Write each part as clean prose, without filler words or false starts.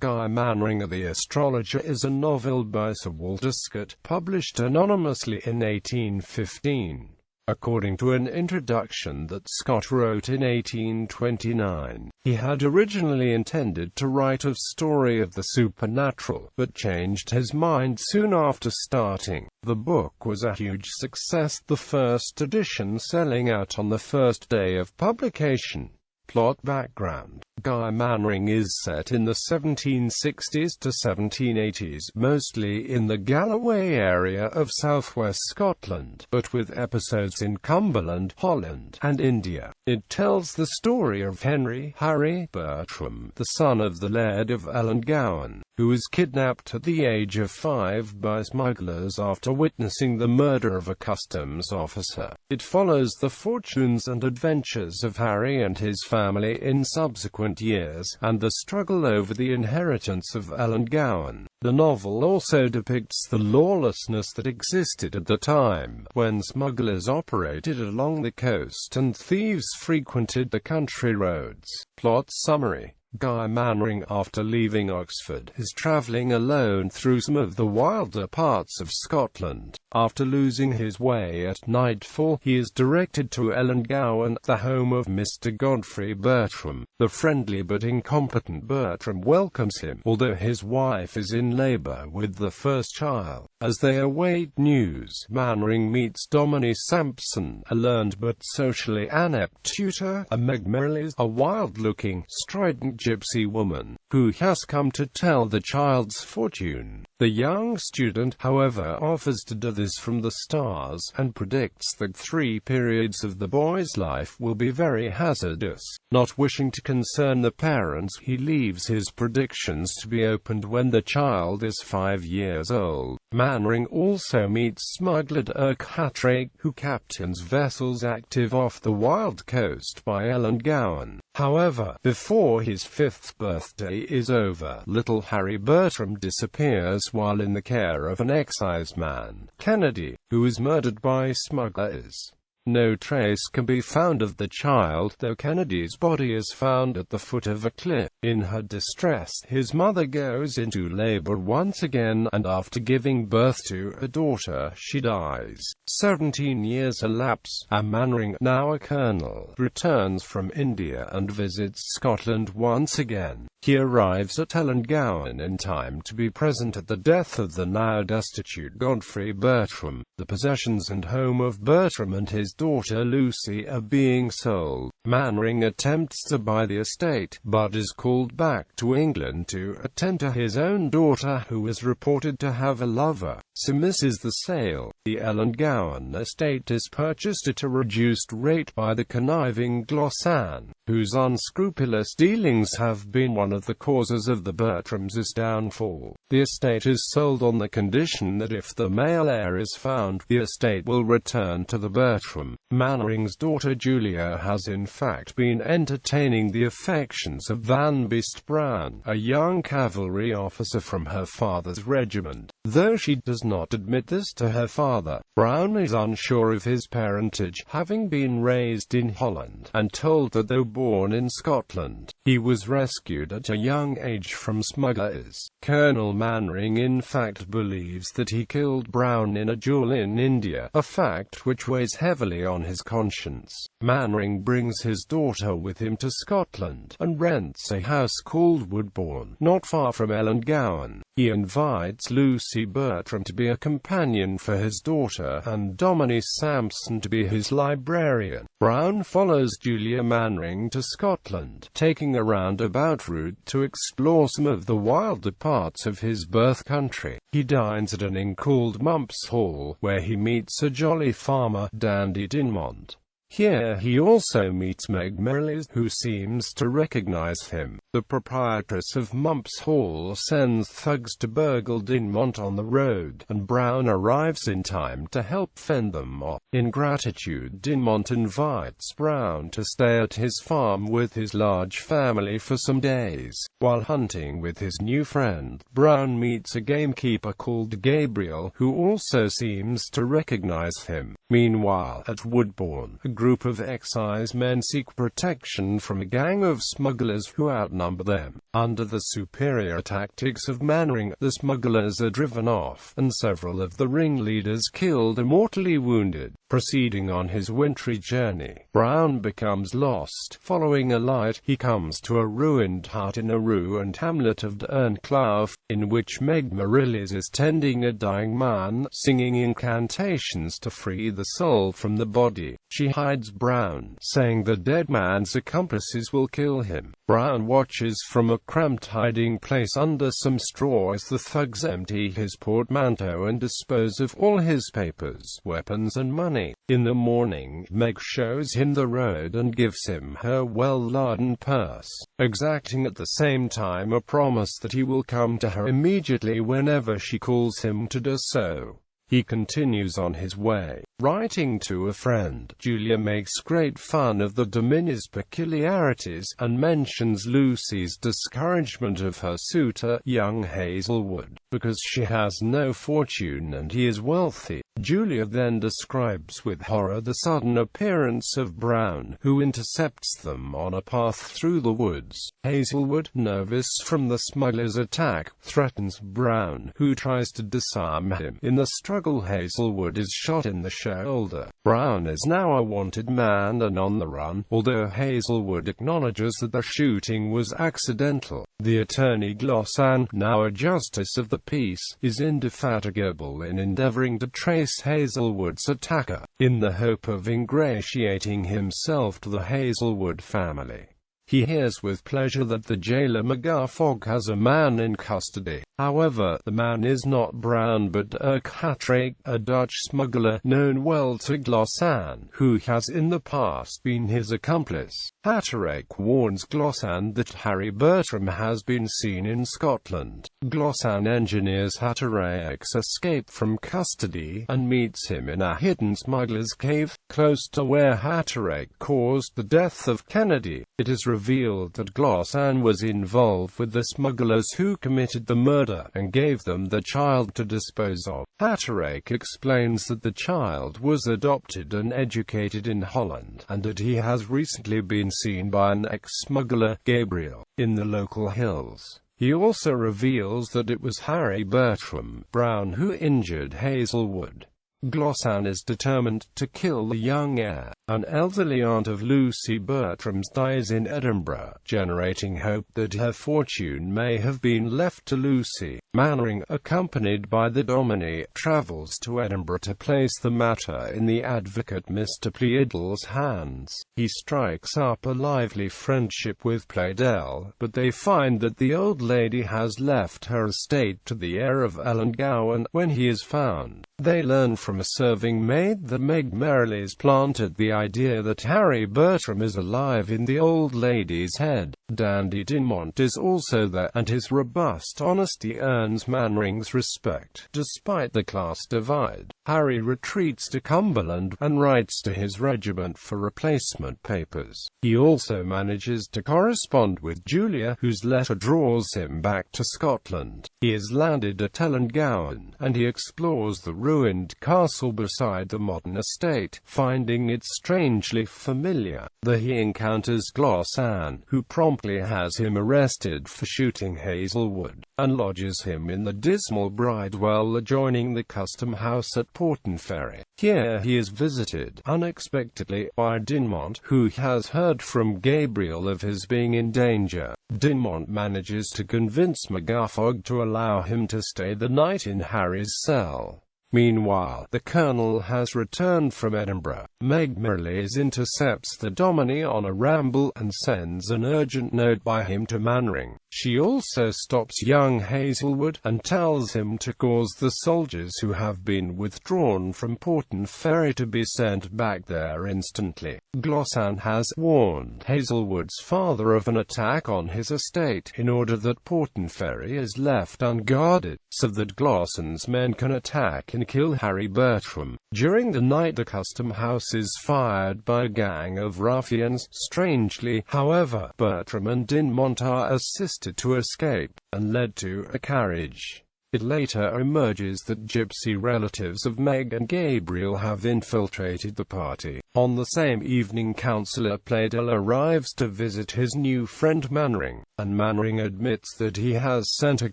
Guy Mannering. The Astrologer is a novel by Sir Walter Scott, published anonymously in 1815. According to an introduction that Scott wrote in 1829, he had originally intended to write a story of the supernatural, but changed his mind soon after starting. The book was a huge success, the first edition selling out on the first day of publication. Plot background: Guy Mannering is set in the 1760s to 1780s, mostly in the Galloway area of southwest Scotland, but with episodes in Cumberland, Holland, and India. It tells the story of Harry Bertram, the son of the Laird of Ellangowan, who was kidnapped at the age of 5 by smugglers after witnessing the murder of a customs officer. It follows the fortunes and adventures of Harry and his family in subsequent years, and the struggle over the inheritance of Ellangowan. The novel also depicts the lawlessness that existed at the time, when smugglers operated along the coast and thieves frequented the country roads. Plot summary: Guy Mannering, after leaving Oxford, is travelling alone through some of the wilder parts of Scotland. After losing his way at nightfall, he is directed to Ellangowan, the home of Mr. Godfrey Bertram. The friendly but incompetent Bertram welcomes him, although his wife is in labour with the first child. As they await news, Mannering meets Domine Sampson, a learned but socially inept tutor, and Meg Merrilies, a wild-looking, strident gypsy woman, who has come to tell the child's fortune. The young student, however, offers to do this from the stars, and predicts that 3 periods of the boy's life will be very hazardous. Not wishing to concern the parents, he leaves his predictions to be opened when the child is 5 years old. Mannering also meets smuggler Dirk Hattrick, who captains vessels active off the wild coast by Ellangowan. However, before his 5th birthday is over, little Harry Bertram disappears while in the care of an exciseman, Kennedy, who is murdered by smugglers. No trace can be found of the child, though Kennedy's body is found at the foot of a cliff. In her distress, his mother goes into labor once again, and after giving birth to a daughter, she dies. 17 years elapse, and Mannering, now a colonel, returns from India and visits Scotland once again. He arrives at Ellangowan in time to be present at the death of the now destitute Godfrey Bertram. The possessions and home of Bertram and his daughter Lucy are being sold. Mannering attempts to buy the estate, but is called back to England to attend to his own daughter, who is reported to have a lover. So misses the sale. The Ellangowan estate is purchased at a reduced rate by the conniving Glossan, whose unscrupulous dealings have been one of the causes of the Bertrams' downfall. The estate is sold on the condition that if the male heir is found, the estate will return to the Bertram. Mannering's daughter Julia has in fact been entertaining the affections of Van Beest Brown, a young cavalry officer from her father's regiment. Though she does not admit this to her father, Brown is unsure of his parentage, having been raised in Holland, and told that though born in Scotland, he was rescued at a young age from smugglers. Colonel Mannering in fact believes that he killed Brown in a duel in India, a fact which weighs heavily on his conscience. Mannering brings his daughter with him to Scotland, and rents a house called Woodbourne, not far from Ellangowan. He invites Lucy Bertram to be a companion for his daughter, and Domine Sampson to be his librarian. Brown follows Julia Mannering to Scotland, taking a roundabout route to explore some of the wilder parts of his birth country. He dines at an inn called Mumps Hall, where he meets a jolly farmer, Dandy Dumont. Here he also meets Meg Merrilies, who seems to recognize him. The proprietress of Mumps Hall sends thugs to burgle Dumont on the road, and Brown arrives in time to help fend them off. In gratitude, Dumont invites Brown to stay at his farm with his large family for some days. While hunting with his new friend, Brown meets a gamekeeper called Gabriel, who also seems to recognize him. Meanwhile, at Woodbourne, a group of excisemen seek protection from a gang of smugglers who outnumber them. Under the superior tactics of Mannering, the smugglers are driven off, and several of the ringleaders killed or mortally wounded. Proceeding on his wintry journey, Brown becomes lost. Following a light, he comes to a ruined hut in a ruined hamlet of Derncliffe, in which Meg Merrilies is tending a dying man, singing incantations to free the soul from the body. She hides Brown, saying the dead man's accomplices will kill him. Brown watches from a cramped hiding place under some straw as the thugs empty his portmanteau and dispose of all his papers, weapons and money. In the morning, Meg shows him the road and gives him her well-laden purse, exacting at the same time a promise that he will come to her immediately whenever she calls him to do so. He continues on his way. Writing to a friend, Julia makes great fun of the Domine's peculiarities, and mentions Lucy's discouragement of her suitor, young Hazelwood, because she has no fortune and he is wealthy. Julia then describes with horror the sudden appearance of Brown, who intercepts them on a path through the woods. Hazelwood, nervous from the smugglers' attack, threatens Brown, who tries to disarm him. In the struggle, Hazelwood is shot in the shoulder. Brown is now a wanted man and on the run, although Hazelwood acknowledges that the shooting was accidental. The attorney Glossan, now a justice of the peace, is indefatigable in endeavoring to trace Hazelwood's attacker, in the hope of ingratiating himself to the Hazelwood family. He hears with pleasure that the jailer McGuffog has a man in custody. However, the man is not Brown but Dirk Hattrake, a Dutch smuggler known well to Glossan, who has in the past been his accomplice. Hattrake warns Glossan that Harry Bertram has been seen in Scotland. Glossan engineers Hattrake's escape from custody, and meets him in a hidden smuggler's cave, close to where Hattrake caused the death of Kennedy. It is revealed that Glossan was involved with the smugglers who committed the murder, and gave them the child to dispose of. Hattrake explains that the child was adopted and educated in Holland, and that he has recently been seen by an ex-smuggler, Gabriel, in the local hills. He also reveals that it was Harry Bertram Brown who injured Hazelwood. Glossan is determined to kill the young heir. An elderly aunt of Lucy Bertram's dies in Edinburgh, generating hope that her fortune may have been left to Lucy. Mannering, accompanied by the Domine, travels to Edinburgh to place the matter in the advocate Mr. Pleadell's hands. He strikes up a lively friendship with Pleadell, but they find that the old lady has left her estate to the heir of Ellengowan. When he is found, they learn from a serving maid that Meg Merrilies planted the idea that Harry Bertram is alive in the old lady's head. Dandy Dumont is also there, and his robust honesty earns Mannering's respect. Despite the class divide, Harry retreats to Cumberland, and writes to his regiment for replacement papers. He also manages to correspond with Julia, whose letter draws him back to Scotland. He is landed at Ellengowan, and he explores the ruined castle beside the modern estate, finding it strangely familiar. There he encounters Glossan, who promptly has him arrested for shooting Hazelwood, and lodges him in the dismal bridewell adjoining the custom house at Portonferry. Here he is visited, unexpectedly, by Dumont, who has heard from Gabriel of his being in danger. Dumont manages to convince McGuffog to allow him to stay the night in Harry's cell. Meanwhile, the colonel has returned from Edinburgh. Meg Merrilies intercepts the Domine on a ramble, and sends an urgent note by him to Mannering. She also stops young Hazelwood, and tells him to cause the soldiers who have been withdrawn from Portonferry to be sent back there instantly. Glossan has warned Hazelwood's father of an attack on his estate, in order that Portonferry is left unguarded, so that Glossan's men can attack and kill Harry Bertram. During the night, the custom house is fired by a gang of ruffians. Strangely, however, Bertram and Dumont are assisted to escape, and led to a carriage. It later emerges that gypsy relatives of Meg and Gabriel have infiltrated the party. On the same evening, Councillor Playdell arrives to visit his new friend Mannering, and Mannering admits that he has sent a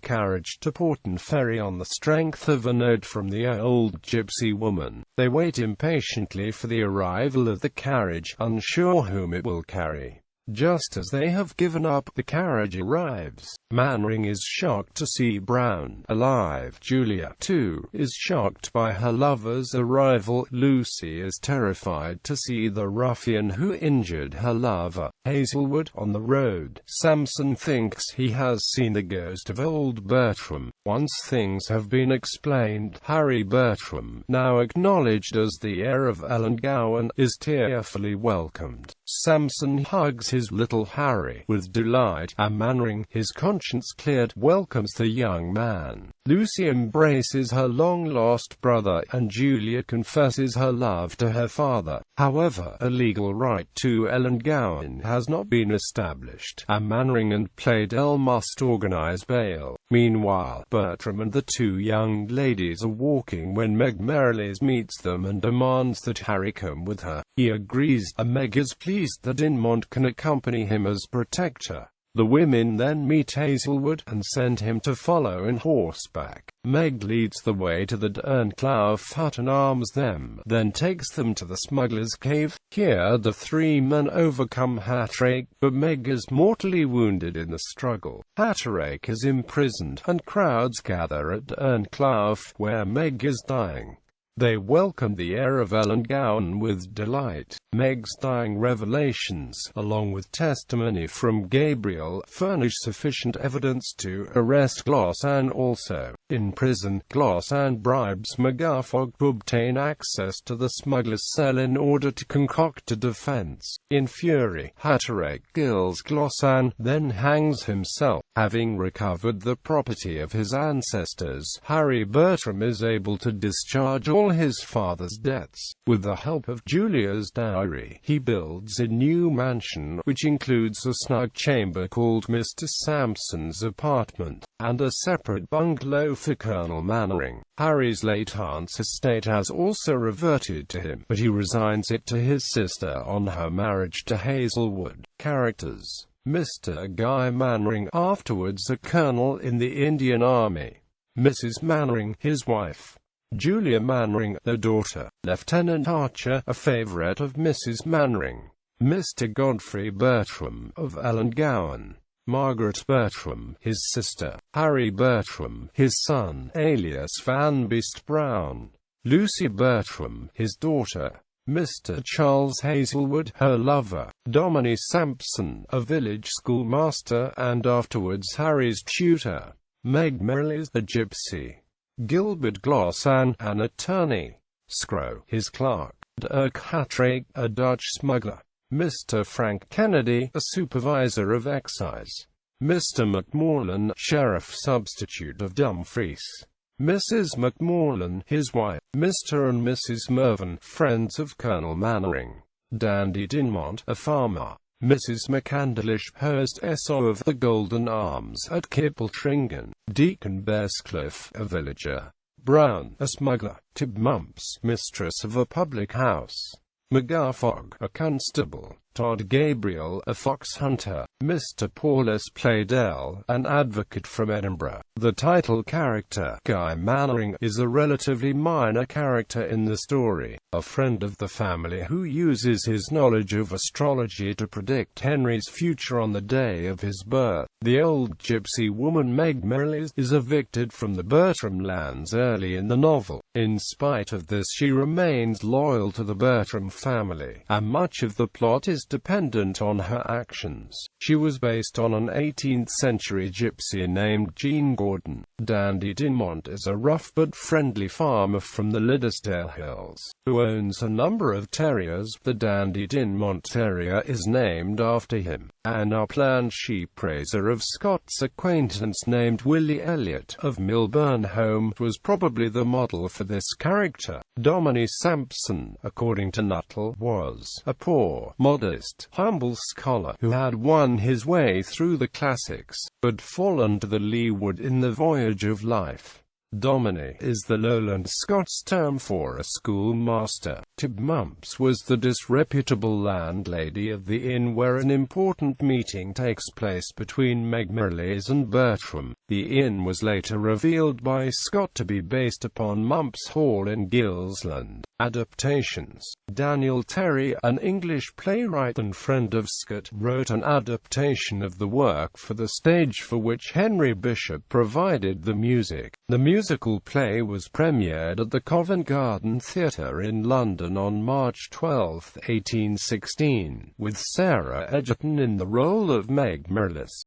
carriage to Porton Ferry on the strength of a note from the old gypsy woman. They wait impatiently for the arrival of the carriage, unsure whom it will carry. Just as they have given up, the carriage arrives. Mannering is shocked to see Brown alive. Julia, too, is shocked by her lover's arrival. Lucy is terrified to see the ruffian who injured her lover, Hazelwood, on the road. Sampson thinks he has seen the ghost of old Bertram. Once things have been explained, Harry Bertram, now acknowledged as the heir of Ellangowan, is tearfully welcomed. Sampson hugs his little Harry with delight, and Mannering, his conscience cleared, welcomes the young man. Lucy embraces her long-lost brother, and Julia confesses her love to her father. However, a legal right to Ellangowan has not been established, and Mannering and Playdell must organize bail. Meanwhile, Bertram and the two young ladies are walking when Meg Merrilies meets them and demands that Harry come with her. He agrees, and Meg is pleased that Dumont can accompany him as protector. The women then meet Hazelwood, and send him to follow on horseback. Meg leads the way to the Dernclough hut and arms them, then takes them to the smuggler's cave. Here the three men overcome Hatterake, but Meg is mortally wounded in the struggle. Hatterake is imprisoned, and crowds gather at Dernclough, where Meg is dying. They welcome the heir of Ellangowan with delight. Meg's dying revelations, along with testimony from Gabriel, furnish sufficient evidence to arrest Glossan. Also, in prison, Glossan bribes McGuffog to obtain access to the smuggler's cell in order to concoct a defense. In fury, Hatterake kills Glossan, then hangs himself. Having recovered the property of his ancestors, Harry Bertram is able to discharge all his father's debts. With the help of Julia's dowry, he builds a new mansion, which includes a snug chamber called Mr. Sampson's apartment, and a separate bungalow for Colonel Mannering. Harry's late aunt's estate has also reverted to him, but he resigns it to his sister on her marriage to Hazelwood. Characters: Mr. Guy Mannering, afterwards a colonel in the Indian Army. Mrs. Mannering, his wife. Julia Mannering, the daughter. Lieutenant Archer, a favourite of Mrs. Mannering. Mr. Godfrey Bertram, of Ellangowan. Margaret Bertram, his sister. Harry Bertram, his son, alias Van Beest Brown. Lucy Bertram, his daughter. Mr. Charles Hazelwood, her lover. Domine Sampson, a village schoolmaster, and afterwards Harry's tutor. Meg Merrilies, a gypsy. Gilbert Glossan, an attorney. Scrow, his clerk. Dirk Hatterake, a Dutch smuggler. Mr. Frank Kennedy, a supervisor of excise. Mr. McMorlan, sheriff substitute of Dumfries. Mrs. McMorlan, his wife. Mr. and Mrs. Mervyn, friends of Colonel Mannering. Dandy Dumont, a farmer. Mrs. McCandlish, hostess of the Golden Arms at Kippletringan. Deacon Bestcliffe, a villager. Brown, a smuggler. Tib Mumps, mistress of a public house. McGuffog, a constable. Todd Gabriel, a fox hunter. Mr. Paulus Playdell, an advocate from Edinburgh. The title character, Guy Mannering, is a relatively minor character in the story, a friend of the family who uses his knowledge of astrology to predict Henry's future on the day of his birth. The old gypsy woman Meg Merrilies is evicted from the Bertram lands early in the novel. In spite of this, she remains loyal to the Bertram family, and much of the plot is dependent on her actions. She was based on an 18th-century gypsy named Jean Gordon. Dandy Dumont is a rough but friendly farmer from the Liddesdale Hills, who owns a number of terriers. The Dandy Dumont Terrier is named after him. An upland sheep raiser of Scott's acquaintance named Willie Elliot of Milburn Home was probably the model for this character. Domine Sampson, according to Nuttall, was a poor, modest, humble scholar who had won his way through the classics, but fallen to the leeward in the voyage of life. Domine is the Lowland Scots term for a schoolmaster. Mumps was the disreputable landlady of the inn where an important meeting takes place between Meg Merrilies and Bertram. The inn was later revealed by Scott to be based upon Mumps Hall in Gilsland. Adaptations. Daniel Terry, an English playwright and friend of Scott, wrote an adaptation of the work for the stage for which Henry Bishop provided the music. The musical play was premiered at the Covent Garden Theatre in London on March 12, 1816, with Sarah Egerton in the role of Meg Merrilies.